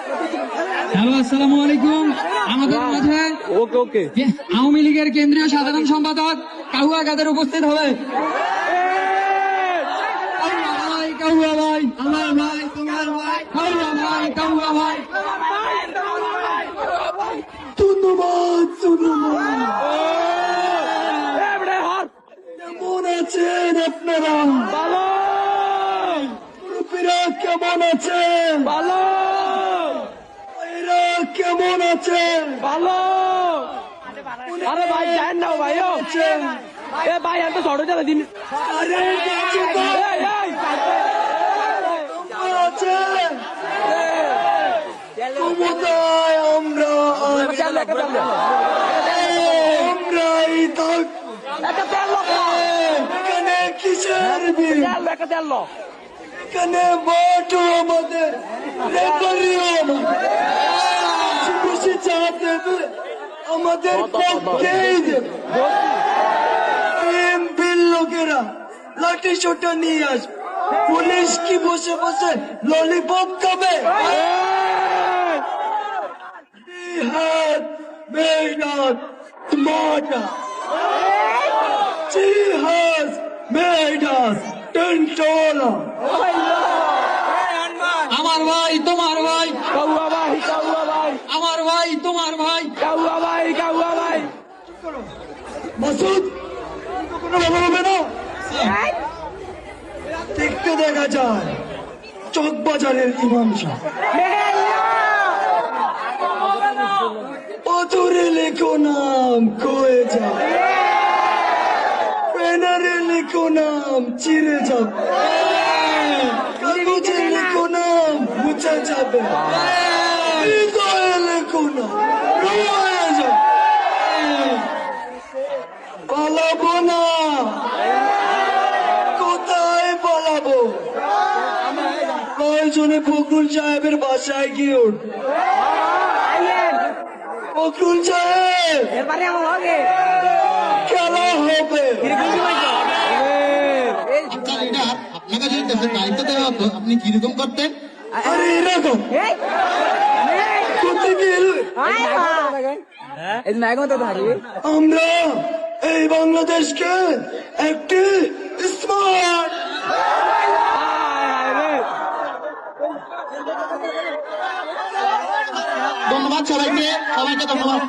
Hello, আসসালামু আলাইকুম। আমাদের মাঝে আওয়ামী লীগের কেন্দ্রীয় সাধারণ সম্পাদক কাহুয়া কাদের উপস্থিত হবে। কাহুয়া ভাই, আমার ভাই, তোমার ভাই, কাহুয়া ভাই, কাহুয়া ভাই। ধন্যবাদ, ধন্যবাদ। কেমন আছেন আপনারা? ভালো। মুরব্বীরা কেমন আছেন? ভালো এরা কেমন আছেন? ভালো। আরে ভাই যান না ভাই, এ ভাই এত ছোট চালা দিন। আরে ক্ষমতায় আমরা এখানে কিসের বিল? এখানে ভোটও আমাদের, রেফারিও আমাদের, খুশি চা দেবে আমাদের পক্ষেই দেবে। বিল লোকেরা লাঠি সোটা নিয়ে আসবে, পুলিশ কি বসে বসে ললিপপ খাবে? He had made us smarter. She has made us 10 taller. আমার ভাই, তোমার ভাই, কাউয়া ভাই, কাউয়া ভাই, আমার ভাই, তোমার ভাই, কাউয়া ভাই, কাউয়া ভাই। মাসুদ কোনো ভালো হবে না। দেখতে দেখা যায় চকবাজারের ইমাম সাহেব। অধরে লেখো নাম কয়ে যায়, ব্যানারে লেখো নাম চিরে যাবে, কাগজে লেখো নাম মুছে যাবে, হৃদয়ে লেখো নাম রয়ে যাবে। পালাবো না, কোথায় পালাবো? প্রয়োজনে ফখরুল সাহেবের বাসায় গিয়ে উঠবো। ফখরুল সাহেব, খেলা হবে। আপনাকে যদি দেশের দায়িত্ব দেওয়া হতো আপনি কিরকম করতেন? আরে এরকম আমরা এই বাংলাদেশকে একটি স্মার্ট ধন্যবাদ সবাইকে, সবাইকে ধন্যবাদ।